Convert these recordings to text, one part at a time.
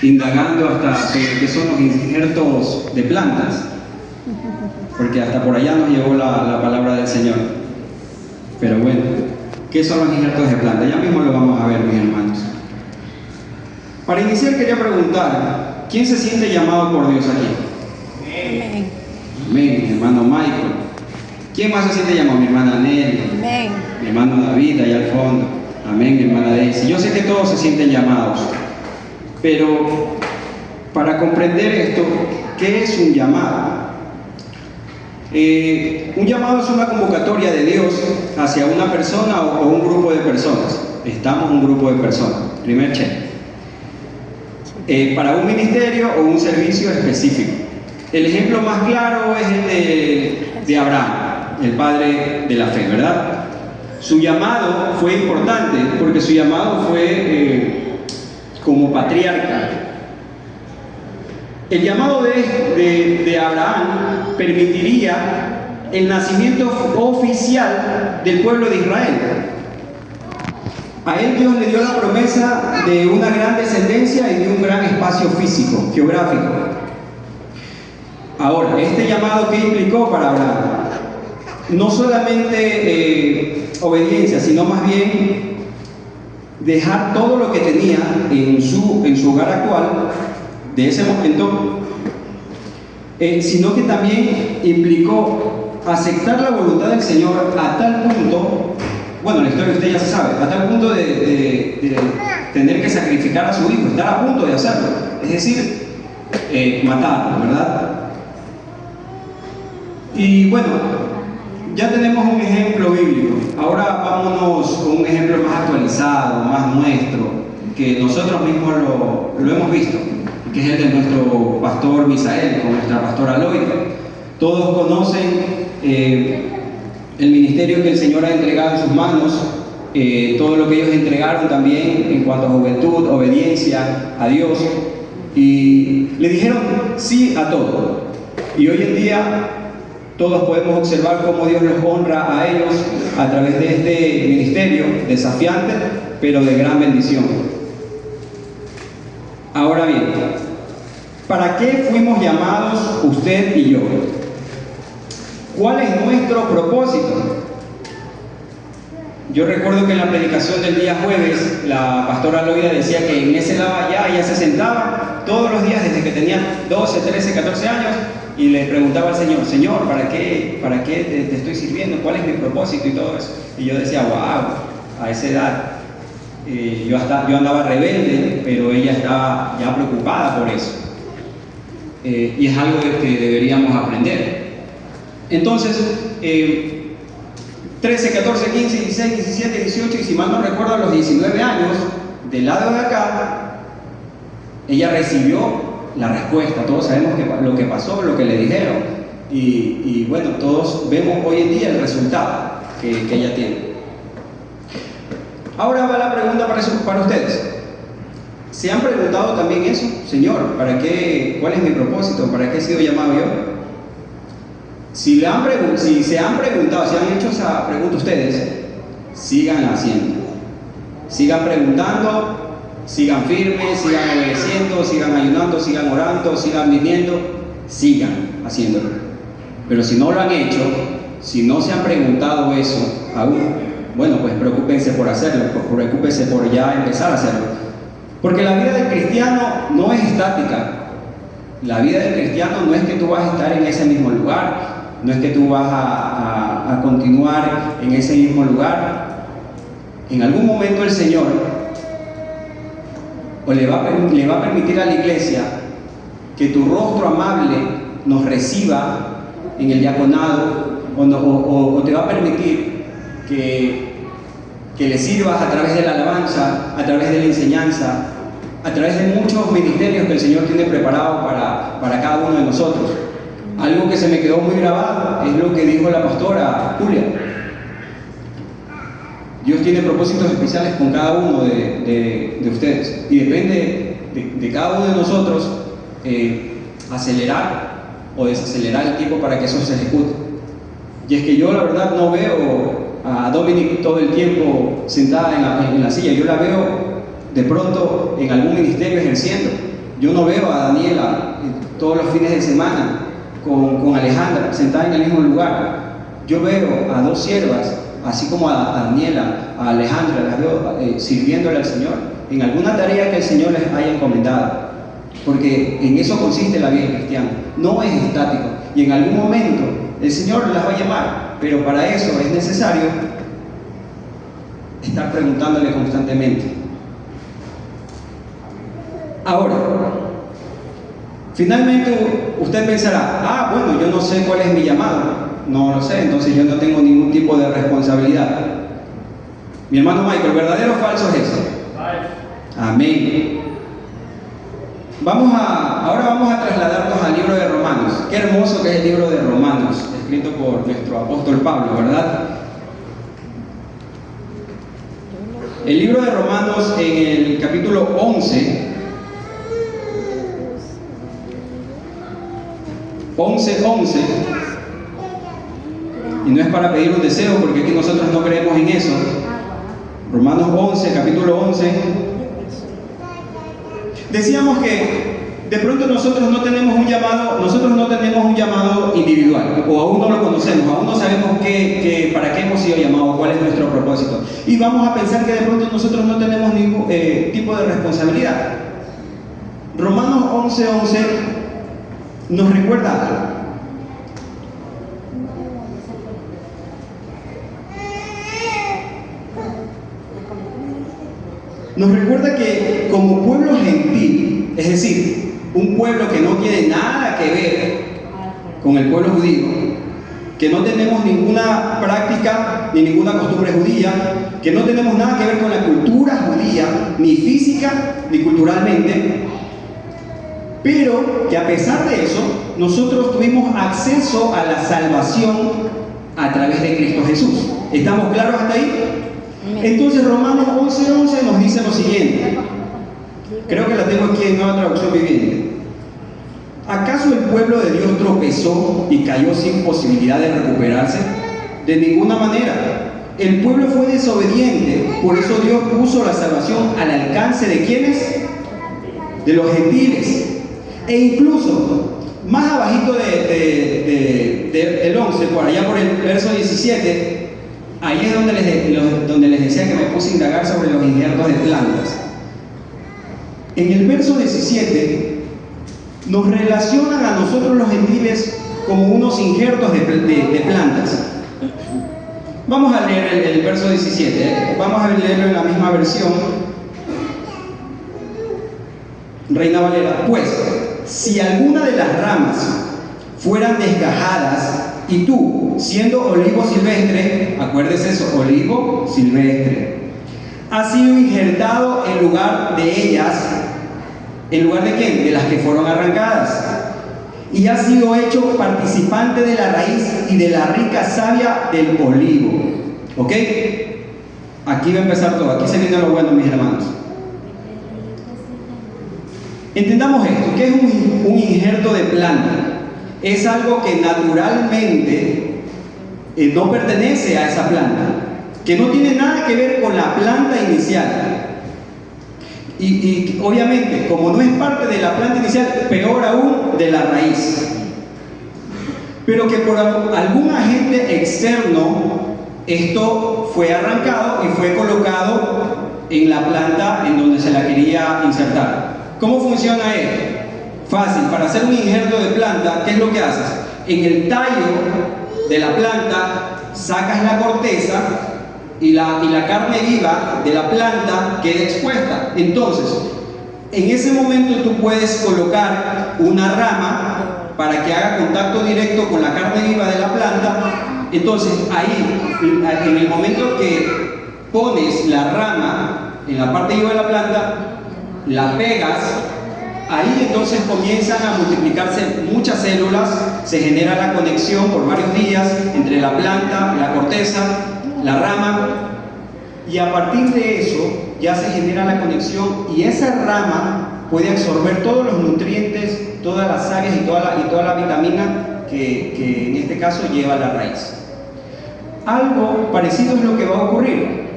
indagando hasta sobre qué son los injertos de plantas, porque hasta por allá nos llegó la palabra del Señor. Pero bueno, ¿qué son los injertos de planta? Ya mismo lo vamos a ver, mis hermanos. Para iniciar quería preguntar, ¿quién se siente llamado por Dios aquí? Amén. Amén, mi hermano Michael. ¿Quién más se siente llamado? Mi hermana Nelly. Amén. Mi hermano David, allá al fondo. Amén, mi hermana Daisy. Yo sé que todos se sienten llamados, pero para comprender esto, ¿qué es un llamado? Un llamado es una convocatoria de Dios hacia una persona o un grupo de personas. Estamos un grupo de personas. Primer check. Para un ministerio o un servicio específico. El ejemplo más claro es el de Abraham, el padre de la fe, ¿verdad? Su llamado fue importante porque su llamado fue como patriarca. El llamado de Abraham permitiría el nacimiento oficial del pueblo de Israel. A él Dios le dio la promesa de una gran descendencia y de un gran espacio físico, geográfico. Ahora, este llamado, ¿qué implicó para Abraham? No solamente obediencia, sino más bien dejar todo lo que tenía en su hogar actual de ese momento, sino que también implicó aceptar la voluntad del Señor a tal punto, bueno, la historia usted ya se sabe, a tal punto de tener que sacrificar a su hijo, estar a punto de hacerlo, es decir, matarlo, ¿verdad? Y bueno, ya tenemos un ejemplo bíblico. Ahora vámonos con un ejemplo más actualizado, más nuestro, que nosotros mismos lo hemos visto, que es el de nuestro pastor Misael, con nuestra pastora Loida. Todos conocen el ministerio que el Señor ha entregado en sus manos, todo lo que ellos entregaron también en cuanto a juventud, obediencia a Dios, y le dijeron sí a todo. Y hoy en día todos podemos observar cómo Dios los honra a ellos a través de este ministerio desafiante, pero de gran bendición. Ahora bien, ¿para qué fuimos llamados usted y yo? ¿Cuál es nuestro propósito? Yo recuerdo que en la predicación del día jueves, la pastora Loida decía que en ese lado allá ella se sentaba todos los días desde que tenía 12, 13, 14 años y le preguntaba al Señor, Señor, ¿para qué te estoy sirviendo? ¿Cuál es mi propósito? Y todo eso. Y yo decía, wow, a esa edad yo andaba rebelde, pero ella estaba ya preocupada por eso. Y es algo que deberíamos aprender. Entonces, 13, 14, 15, 16, 17, 18 y si mal no recuerdo a los 19 años, del lado de acá, ella recibió la respuesta. Todos sabemos lo que pasó, lo que le dijeron y bueno, todos vemos hoy en día el resultado que ella tiene. Ahora va la pregunta para ustedes. ¿Se han preguntado también eso? Señor, ¿cuál es mi propósito? ¿Para qué he sido llamado yo? Si se han preguntado, si han hecho esa pregunta ustedes, sigan haciendo. Sigan preguntando, sigan firmes, sigan obedeciendo, sigan ayunando, sigan orando, sigan viniendo, sigan haciéndolo. Pero si no lo han hecho, si no se han preguntado eso aún, bueno, pues preocúpense por hacerlo, preocúpense por ya empezar a hacerlo. Porque la vida del cristiano no es estática. La vida del cristiano no es que tú vas a estar en ese mismo lugar, no es que tú vas a continuar en ese mismo lugar. En algún momento el Señor le va a permitir a la iglesia que tu rostro amable nos reciba en el diaconado o te va a permitir que le sirvas a través de la alabanza, a través de la enseñanza, a través de muchos ministerios que el Señor tiene preparado para cada uno de nosotros. Algo que se me quedó muy grabado es lo que dijo la pastora Julia. Dios tiene propósitos especiales con cada uno de ustedes y depende de cada uno de nosotros acelerar o desacelerar el tiempo para que eso se ejecute. Y es que yo la verdad no veo a Dominic todo el tiempo sentada en la silla, yo la veo de pronto en algún ministerio ejerciendo, Yo no veo a Daniela todos los fines de semana con Alejandra sentada en el mismo lugar. Yo veo a dos siervas, así como a Daniela, a Alejandra, las veo sirviéndole al Señor en alguna tarea que el Señor les haya encomendado. Porque en eso consiste la vida cristiana. No es estático. Y en algún momento el Señor las va a llamar. Pero para eso es necesario estar preguntándole constantemente. Ahora, finalmente usted pensará, bueno, yo no sé cuál es mi llamado. No lo sé, entonces yo no tengo ningún tipo de responsabilidad. Mi hermano Michael, ¿verdadero o falso es eso? Amén. Ahora vamos a trasladarnos al libro de Romanos. Qué hermoso que es el libro de Romanos, escrito por nuestro apóstol Pablo, ¿verdad? El libro de Romanos, en el capítulo 11, y no es para pedir un deseo, porque aquí nosotros no creemos en eso. Romanos 11, capítulo 11. Decíamos que de pronto nosotros no tenemos un llamado individual, o aún no lo conocemos, aún no sabemos para qué hemos sido llamados, cuál es nuestro propósito. Y vamos a pensar que de pronto nosotros no tenemos ningún tipo de responsabilidad. Romanos 11:11 nos recuerda algo. Nos recuerda que como pueblo gentil, es decir, un pueblo que no tiene nada que ver con el pueblo judío, que no tenemos ninguna práctica ni ninguna costumbre judía, que no tenemos nada que ver con la cultura judía, ni física ni culturalmente, pero que a pesar de eso, nosotros tuvimos acceso a la salvación a través de Cristo Jesús. ¿Estamos claros hasta ahí? Entonces Romanos 11:11 nos dice lo siguiente. Creo que la tengo aquí en Nueva Traducción Viviente. ¿Acaso el pueblo de Dios tropezó y cayó sin posibilidad de recuperarse? De ninguna manera. El pueblo fue desobediente, por eso Dios puso la salvación al alcance de ¿quiénes? De los gentiles. E incluso, más abajito del 11, por allá por el verso 17, ahí es donde les decía que me puse a indagar sobre los injertos de plantas. En el verso 17 nos relacionan a nosotros los gentiles como unos injertos de plantas. Vamos a leer el verso 17, vamos a leerlo en la misma versión, Reina Valera. Pues, si alguna de las ramas fueran desgajadas, y tú, siendo olivo silvestre, acuérdese eso, olivo silvestre, has sido injertado en lugar de ellas. ¿En lugar de quién? De las que fueron arrancadas. Y has sido hecho participante de la raíz y de la rica savia del olivo. ¿Ok? Aquí va a empezar todo. Aquí se viene lo bueno, mis hermanos. Entendamos esto. ¿Qué es un injerto de planta? Es algo que naturalmente no pertenece a esa planta, que no tiene nada que ver con la planta inicial. Y obviamente, como no es parte de la planta inicial, peor aún de la raíz. Pero que por algún agente externo, esto fue arrancado y fue colocado en la planta en donde se la quería insertar. ¿Cómo funciona esto? Fácil. Para hacer un injerto de planta, ¿qué es lo que haces? En el tallo de la planta sacas la corteza y la carne viva de la planta queda expuesta. Entonces, en ese momento tú puedes colocar una rama para que haga contacto directo con la carne viva de la planta. Entonces, ahí, en el momento que pones la rama en la parte viva de la planta, la pegas, ahí entonces comienzan a multiplicarse muchas células, se genera la conexión por varios días entre la planta, la corteza, la rama, y a partir de eso ya se genera la conexión y esa rama puede absorber todos los nutrientes, todas las áreas y toda la vitamina que en este caso lleva la raíz. Algo parecido es lo que va a ocurrir.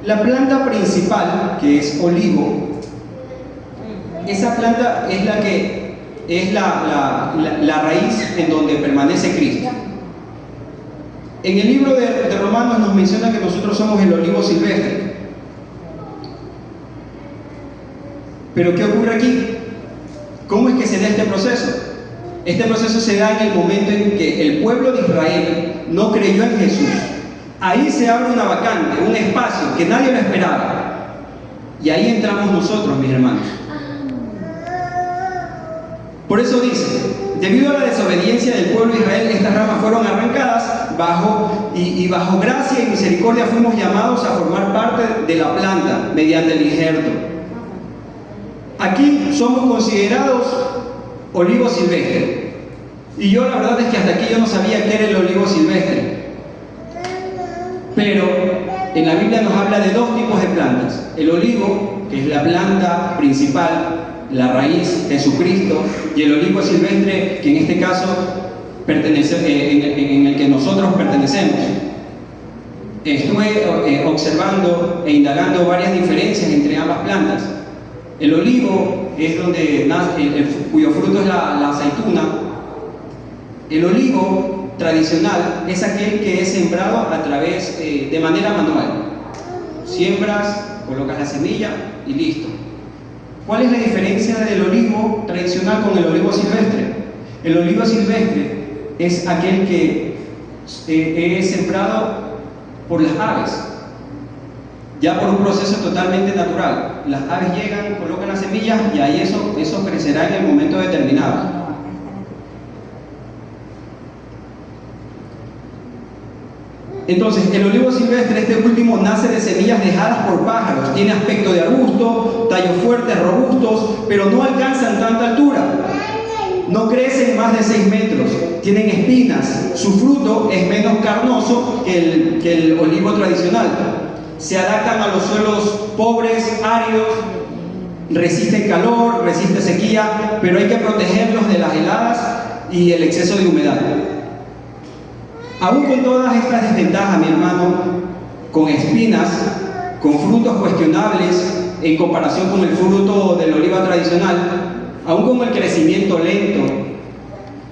La planta principal, que es olivo, esa planta es la que es la raíz en donde permanece Cristo. En el libro de Romanos nos menciona que nosotros somos el olivo silvestre. Pero ¿qué ocurre aquí? ¿Cómo es que se da este proceso? Este proceso se da en el momento en que el pueblo de Israel no creyó en Jesús. Ahí se abre una vacante, un espacio que nadie lo esperaba. Y ahí entramos nosotros, mis hermanos. Por eso dice, debido a la desobediencia del pueblo de Israel, estas ramas fueron arrancadas bajo gracia y misericordia fuimos llamados a formar parte de la planta mediante el injerto. Aquí somos considerados olivo silvestre. Y yo la verdad es que hasta aquí yo no sabía qué era el olivo silvestre. Pero en la Biblia nos habla de dos tipos de plantas. El olivo, que es la planta principal, la raíz, Jesucristo, y el olivo silvestre, que en este caso pertenece, en el que nosotros pertenecemos. Estuve observando e indagando varias diferencias entre ambas plantas. El olivo es donde nace, cuyo fruto es la aceituna. El olivo tradicional es aquel que es sembrado a través de manera manual. Siembras, colocas la semilla y listo. ¿Cuál es la diferencia del olivo tradicional con el olivo silvestre? El olivo silvestre es aquel que es sembrado por las aves, ya por un proceso totalmente natural. Las aves llegan, colocan las semillas y ahí eso crecerá en el momento determinado. Entonces, el olivo silvestre, este último, nace de semillas dejadas por pájaros. Tiene aspecto de arbusto, tallos fuertes, robustos, pero no alcanzan tanta altura. No crecen más de 6 metros. Tienen espinas. Su fruto es menos carnoso que el olivo tradicional. Se adaptan a los suelos pobres, áridos, resisten calor, resisten sequía, pero hay que protegerlos de las heladas y el exceso de humedad. Aún con todas estas desventajas, mi hermano, con espinas, con frutos cuestionables en comparación con el fruto del olivo tradicional, aún con el crecimiento lento,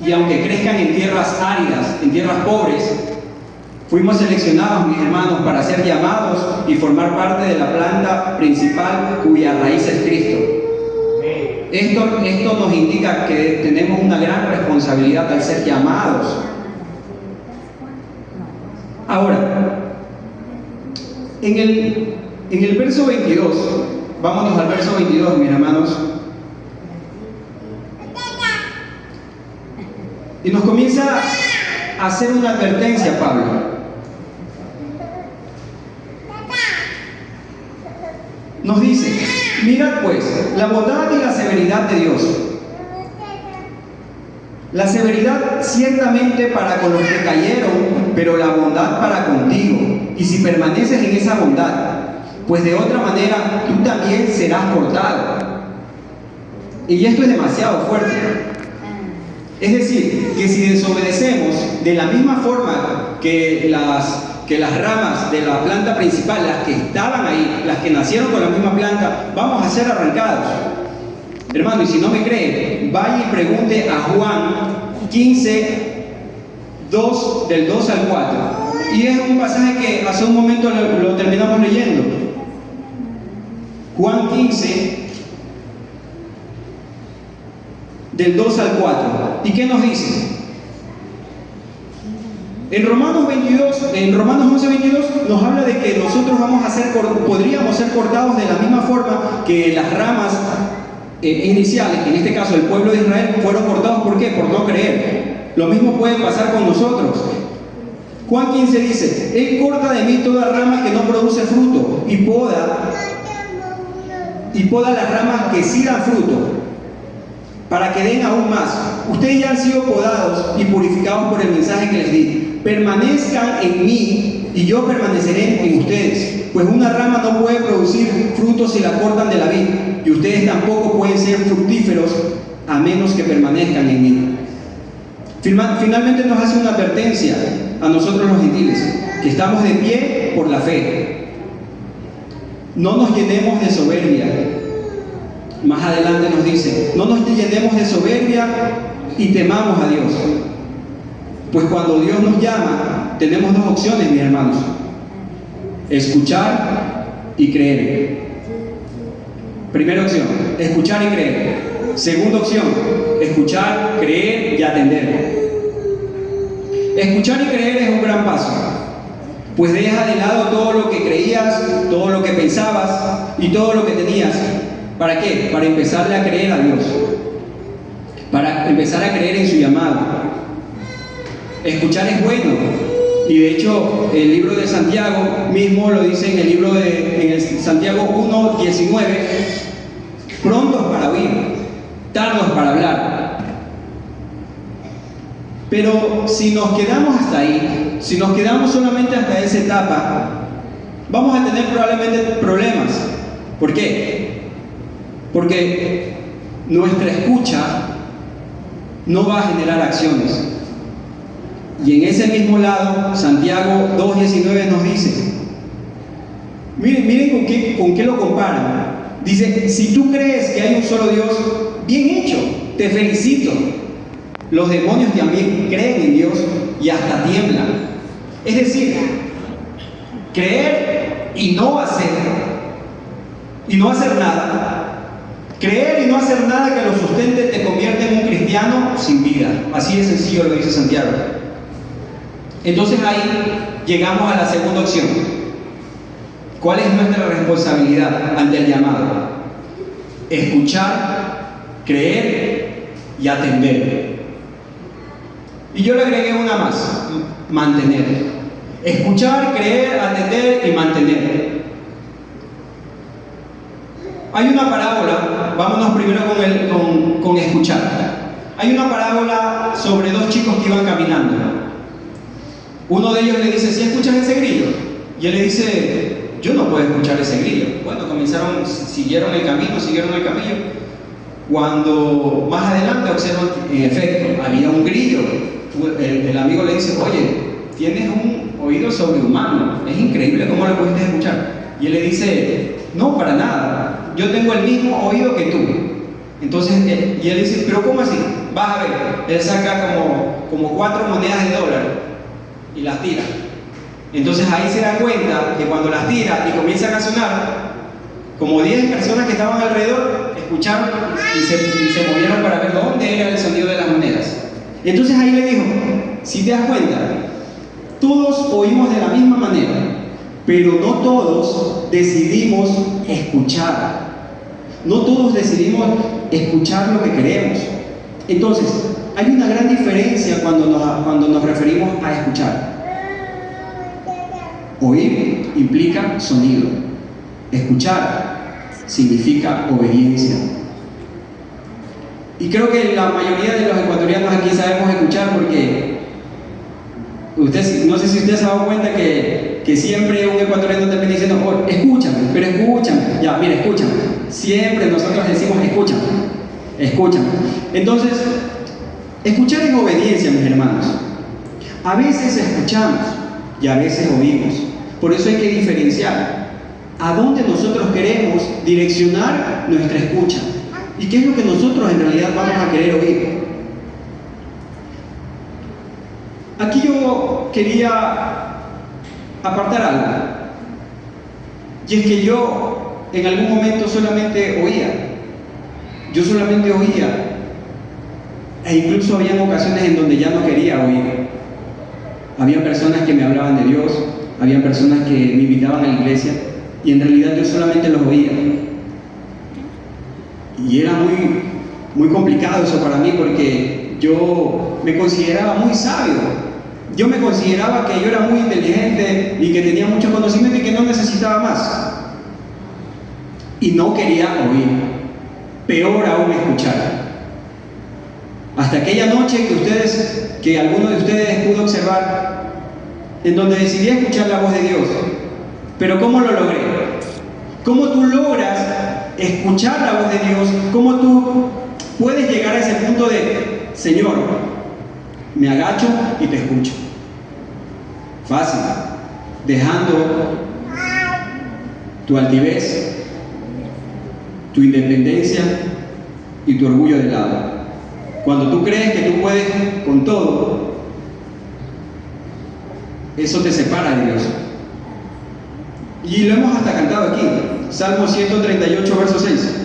y aunque crezcan en tierras áridas, en tierras pobres, fuimos seleccionados, mis hermanos, para ser llamados y formar parte de la planta principal cuya raíz es Cristo. Esto nos indica que tenemos una gran responsabilidad al ser llamados. Ahora, en el verso 22, vámonos al verso 22, mis hermanos, y nos comienza a hacer una advertencia, Pablo. Nos dice, mirad pues, la bondad y la severidad de Dios. La severidad ciertamente para con los que cayeron, pero la bondad para contigo. Y si permaneces en esa bondad, pues de otra manera tú también serás cortado. Y esto es demasiado fuerte. Es decir, que si desobedecemos de la misma forma que las ramas de la planta principal, las que estaban ahí, las que nacieron con la misma planta, vamos a ser arrancados. Hermano, y si no me cree, vaya y pregunte a Juan 15, 2, del 2 al 4. Y es un pasaje que hace un momento lo terminamos leyendo. Juan 15, del 2 al 4. ¿Y qué nos dice? En Romanos 11, 22 nos habla de que nosotros podríamos ser cortados de la misma forma que las ramas iniciales, en este caso el pueblo de Israel, fueron cortados. ¿Por qué? Por no creer. Lo mismo puede pasar con nosotros. Juan 15 dice, Él corta de mí toda rama que no produce fruto y poda las ramas que sí dan fruto, para que den aún más. Ustedes ya han sido podados y purificados por el mensaje que les di. Permanezcan en mí y yo permaneceré en ustedes, pues una rama no puede producir frutos si la cortan de la vid, y ustedes tampoco pueden ser fructíferos a menos que permanezcan en mí. Finalmente nos hace una advertencia a nosotros los gentiles, que estamos de pie por la fe. No nos llenemos de soberbia. más adelante nos dice, no nos llenemos de soberbia y temamos a Dios. Pues cuando Dios nos llama, tenemos dos opciones, mis hermanos: escuchar y creer. Primera opción, escuchar y creer. Segunda opción, escuchar, creer y atender. Escuchar y creer es un gran paso, pues deja de lado todo lo que creías, todo lo que pensabas y todo lo que tenías. ¿Para qué? Para empezarle a creer a Dios, para empezar a creer en su llamado. Escuchar es bueno, y de hecho el libro de Santiago mismo lo dice en el libro de Santiago 1:19: prontos para oír, tardos para hablar. Pero si nos quedamos hasta ahí, si nos quedamos solamente hasta esa etapa, vamos a tener probablemente problemas. ¿Por qué? Porque nuestra escucha no va a generar acciones. Y en ese mismo lado, Santiago 2:19 nos dice, miren con qué lo comparan. Dice, si tú crees que hay un solo Dios, bien hecho, te felicito. Los demonios también creen en Dios y hasta tiemblan. Es decir, creer y no hacer nada. Creer y no hacer nada que lo sustente te convierte en un cristiano sin vida. Así de sencillo lo dice Santiago. Entonces ahí llegamos a la segunda opción. ¿Cuál es nuestra responsabilidad ante el llamado? Escuchar, creer y atender. Y yo le agregué una más: mantener. Escuchar, creer, atender y mantener. Hay una parábola, vámonos primero con escuchar. Hay una parábola sobre dos chicos que iban caminando. Uno de ellos le dice, ¿sí escuchas ese grillo? Y él le dice, yo no puedo escuchar ese grillo. Bueno, siguieron el camino. Cuando más adelante observan, en efecto, había un grillo. El amigo le dice, oye, tienes un oído sobrehumano, es increíble cómo lo pudiste escuchar. Y él le dice, no, para nada, yo tengo el mismo oído que tú. Entonces, y él dice, pero ¿cómo así? Vas a ver. Él saca como 4 monedas de dólar y las tira. Entonces ahí se da cuenta que cuando las tira y comienzan a sonar, como 10 personas que estaban alrededor escucharon y se movieron para ver dónde era el sonido de las monedas. Y entonces ahí le dijo, si te das cuenta, todos oímos de la misma manera, pero no todos decidimos escuchar. No todos decidimos escuchar lo que queremos. Entonces, hay una gran diferencia cuando nos referimos a escuchar. Oír implica sonido. Escuchar significa obediencia. Y creo que la mayoría de los ecuatorianos aquí sabemos escuchar porque no sé si usted se ha dado cuenta que siempre un ecuatoriano también diciendo, oh, escúchame, pero escúchame. Ya, mira, escúchame. Siempre nosotros decimos, escúchame. Entonces, escuchar es obediencia, mis hermanos. A veces escuchamos y a veces oímos. Por eso hay que diferenciar a dónde nosotros queremos direccionar nuestra escucha y qué es lo que nosotros en realidad vamos a querer oír. Aquí yo quería apartar algo, y es que yo en algún momento solamente oía. Yo solamente oía, e incluso había ocasiones en donde ya no quería oír. Había personas que me hablaban de Dios, había personas que me invitaban a la iglesia, y en realidad yo solamente los oía. Y era muy complicado eso para mí, porque yo me consideraba muy sabio. Yo me consideraba que yo era muy inteligente y que tenía mucho conocimiento y que no necesitaba más. Y no quería oír. Peor aún escuchar. Hasta aquella noche que alguno de ustedes pudo observar, en donde decidí escuchar la voz de Dios. Pero ¿cómo lo logré? ¿Cómo tú logras escuchar la voz de Dios? ¿Cómo tú puedes llegar a ese punto de, Señor, me agacho y te escucho? Fácil. Dejando tu altivez, tu independencia y tu orgullo de lado. Cuando tú crees que tú puedes con todo, eso te separa de Dios. Y lo hemos hasta cantado aquí, Salmo 138, verso 6.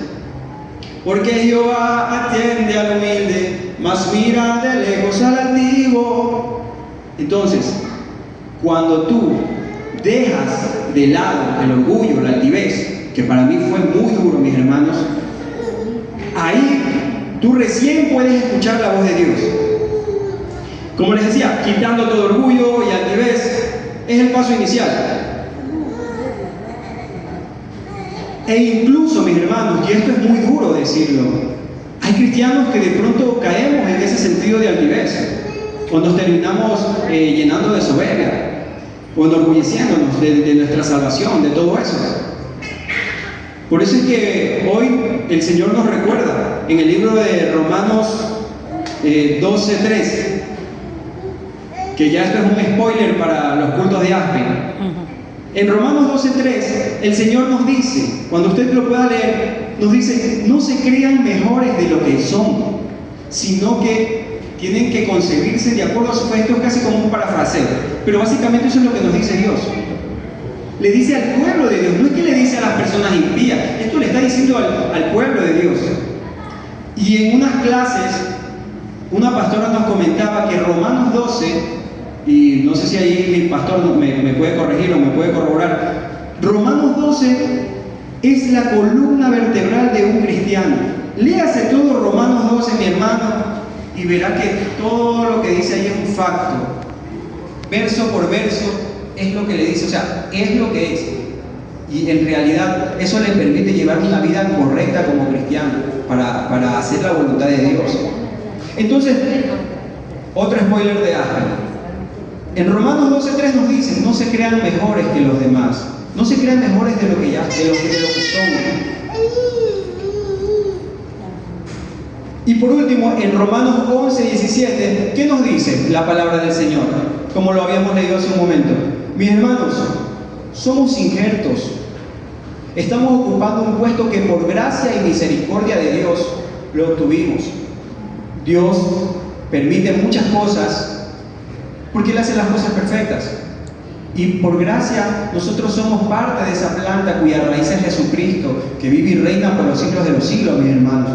Porque Jehová atiende al humilde, mas mira de lejos al altivo. Entonces, cuando tú dejas de lado el orgullo, la altivez, que para mí fue muy duro, mis hermanos, ahí tú recién puedes escuchar la voz de Dios. Como les decía, quitando todo orgullo y altivez es el paso inicial. E incluso, mis hermanos, y esto es muy duro decirlo, hay cristianos que de pronto caemos en ese sentido de altivez, o nos terminamos llenando de soberbia, o enorgulleciéndonos de nuestra salvación, de todo eso. Por eso es que hoy el Señor nos recuerda en el libro de Romanos 12:3, que ya esto es un spoiler para los cultos de Aspen. En Romanos 12:3, el Señor nos dice, cuando usted lo pueda leer, nos dice, no se crean mejores de lo que son, sino que tienen que concebirse de acuerdo a su fe. Esto es casi como un parafraseo, pero básicamente eso es lo que nos dice Dios. Le dice al pueblo de Dios, no es que le dice a las personas impías, esto le está diciendo al pueblo de Dios. Y en unas clases, una pastora nos comentaba que Romanos 12, y no sé si ahí mi pastor me puede corregir o me puede corroborar, Romanos 12 es la columna vertebral de un cristiano. Léase todo Romanos 12, mi hermano, y verá que todo lo que dice ahí es un facto. Verso por verso es lo que le dice, o sea, es lo que es. Y en realidad eso le permite llevar una vida correcta como cristiano para hacer la voluntad de Dios. Entonces, otro spoiler de Aspen. En Romanos 12:3 nos dice, no se crean mejores que los demás. No se crean mejores de lo que son. Y por último, en Romanos 11:17, ¿qué nos dice la palabra del Señor? Como lo habíamos leído hace un momento. Mis hermanos, somos injertos. Estamos ocupando un puesto que por gracia y misericordia de Dios lo obtuvimos. Dios permite muchas cosas porque Él hace las cosas perfectas. Y por gracia nosotros somos parte de esa planta cuya raíz es Jesucristo, que vive y reina por los siglos de los siglos, mis hermanos.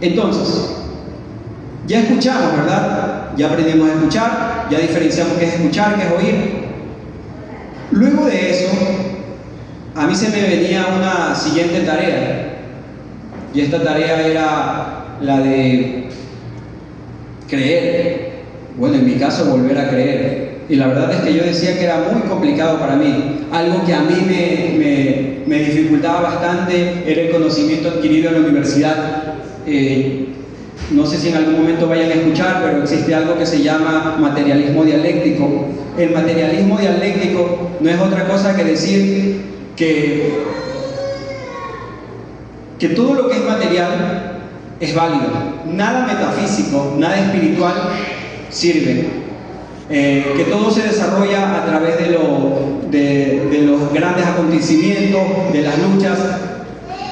Entonces, ya escuchamos, ¿verdad? Ya aprendimos a escuchar, ya diferenciamos qué es escuchar, qué es oír. Luego de eso, a mí se me venía una siguiente tarea. Y esta tarea era la de creer. Bueno, en mi caso, volver a creer. Y la verdad es que yo decía que era muy complicado para mí. Algo que a mí me dificultaba bastante era el conocimiento adquirido en la universidad. No sé si en algún momento vayan a escuchar, pero existe algo que se llama materialismo dialéctico. El materialismo dialéctico no es otra cosa que decir que todo lo que es material es válido. Nada metafísico, nada espiritual sirve. Que todo se desarrolla a través de los grandes acontecimientos, de las luchas.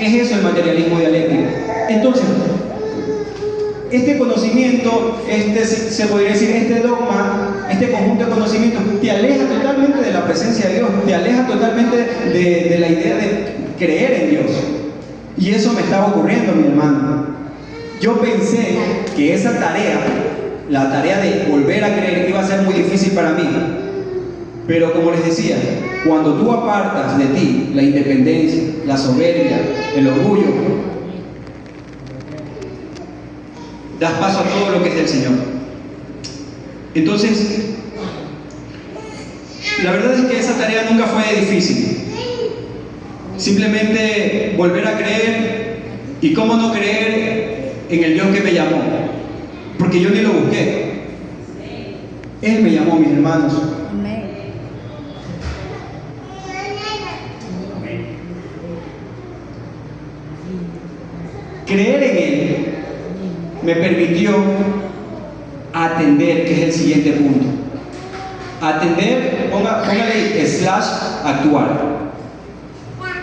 Es eso el materialismo dialéctico. Entonces, este conocimiento, se podría decir, este dogma, este conjunto de conocimientos, te aleja totalmente de la presencia de Dios, te aleja totalmente de la idea de creer en Dios. Y eso me estaba ocurriendo, mi hermano. Yo pensé que esa tarea, la tarea de volver a creer, iba a ser muy difícil para mí. Pero como les decía, cuando tú apartas de ti la independencia, la soberbia, el orgullo, das paso a todo lo que es del Señor. Entonces, la verdad es que esa tarea nunca fue difícil. Simplemente volver a creer. ¿Y cómo no creer en el Dios que me llamó? Porque yo ni lo busqué. Él me llamó, mis hermanos. Creer en Él me permitió atender, que es el siguiente punto. Atender póngale / actuar.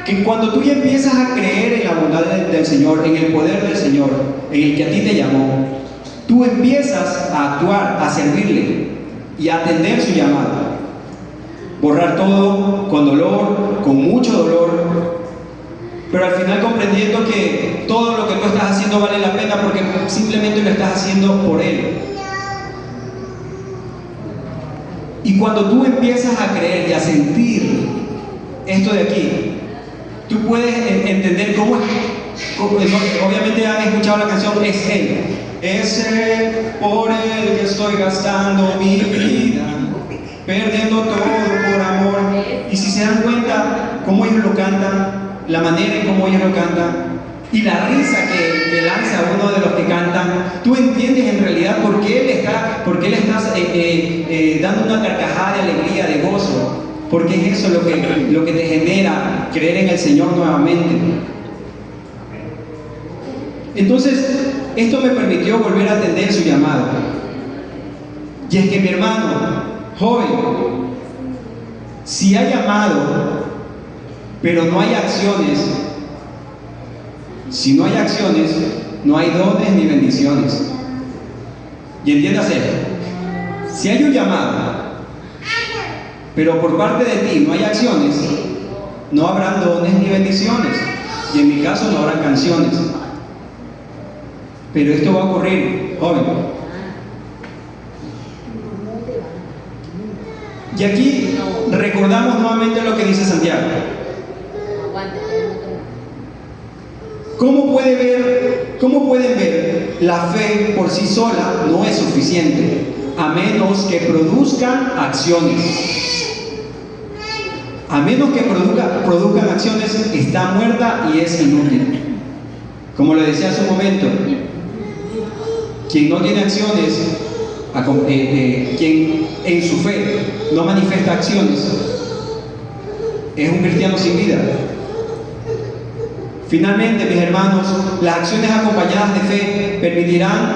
Que cuando tú ya empiezas a creer en la bondad del Señor, en el poder del Señor, en el que a ti te llamó, tú empiezas a actuar, a servirle y a atender su llamado. Borrar todo con dolor, con mucho dolor, pero al final comprendiendo que todo lo que tú estás haciendo vale la pena porque simplemente lo estás haciendo por Él. Y cuando tú empiezas a creer y a sentir esto de aquí, tú puedes entender cómo obviamente han escuchado la canción Es Él. Es Él, por Él que estoy gastando mi vida, perdiendo todo por amor. Y si se dan cuenta cómo ellos lo cantan, la manera en cómo ellos lo cantan y la risa que lanza uno de los que cantan, tú entiendes en realidad por qué le estás dando una carcajada de alegría, de gozo. Porque es eso lo que te genera creer en el Señor nuevamente. Entonces, esto me permitió volver a atender su llamado. Y es que mi hermano, joven, si hay llamado, pero no hay acciones, si no hay acciones, no hay dones ni bendiciones. Y entiéndase, si hay un llamado, pero por parte de ti no hay acciones, no habrán dones ni bendiciones. Y en mi caso no habrán canciones. Pero esto va a ocurrir, joven. Y aquí recordamos nuevamente lo que dice Santiago. ¿Cómo pueden ver? La fe por sí sola no es suficiente, a menos que produzcan acciones. A menos que produzcan acciones, está muerta y es inútil. Como lo decía hace un momento, quien no tiene acciones, quien en su fe no manifiesta acciones, es un cristiano sin vida. Finalmente, mis hermanos, las acciones acompañadas de fe permitirán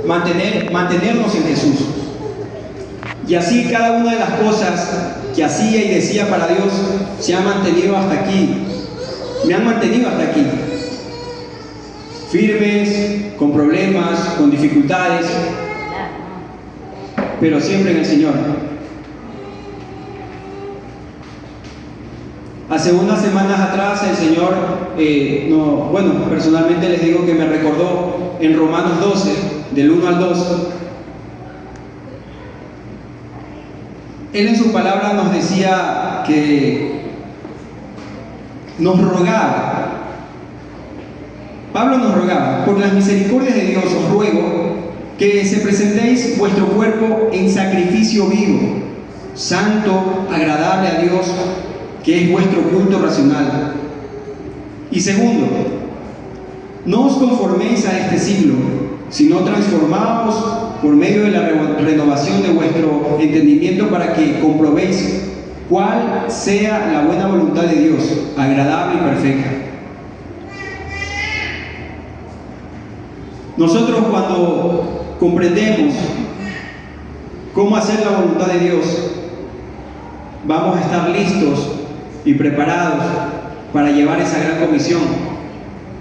mantenernos en Jesús. Y así cada una de las cosas que hacía y decía para Dios se ha mantenido hasta aquí. Me han mantenido hasta aquí. Firmes, con problemas, con dificultades, pero siempre en el Señor. Hace unas semanas atrás el Señor, personalmente les digo que me recordó en Romanos 12, del 1 al 2. Él en su palabra nos decía que nos rogaba, Pablo nos rogaba, por las misericordias de Dios os ruego que se presentéis vuestro cuerpo en sacrificio vivo, santo, agradable a Dios, que es vuestro culto racional. Y segundo, no os conforméis a este siglo, sino transformaos por medio de la renovación de vuestro entendimiento para que comprobéis cuál sea la buena voluntad de Dios, agradable y perfecta. Nosotros cuando comprendemos cómo hacer la voluntad de Dios, vamos a estar listos y preparados para llevar esa gran comisión,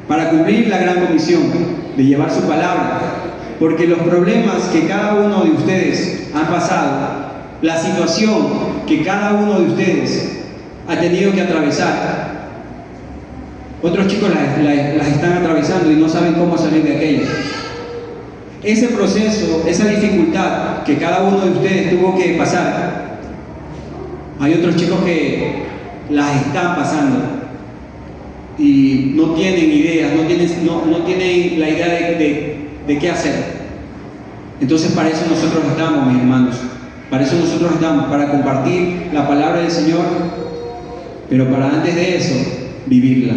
para cumplir la gran comisión de llevar su palabra. Porque los problemas que cada uno de ustedes han pasado, la situación que cada uno de ustedes ha tenido que atravesar, otros chicos las están atravesando y no saben cómo salir de aquello. Ese proceso, esa dificultad que cada uno de ustedes tuvo que pasar, hay otros chicos que las están pasando y no tienen ideas, no tienen la idea de qué hacer. Entonces para eso nosotros estamos, mis hermanos. Para eso nosotros estamos, para compartir la palabra del Señor, pero para antes de eso, vivirla.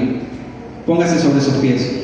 Póngase sobre sus pies.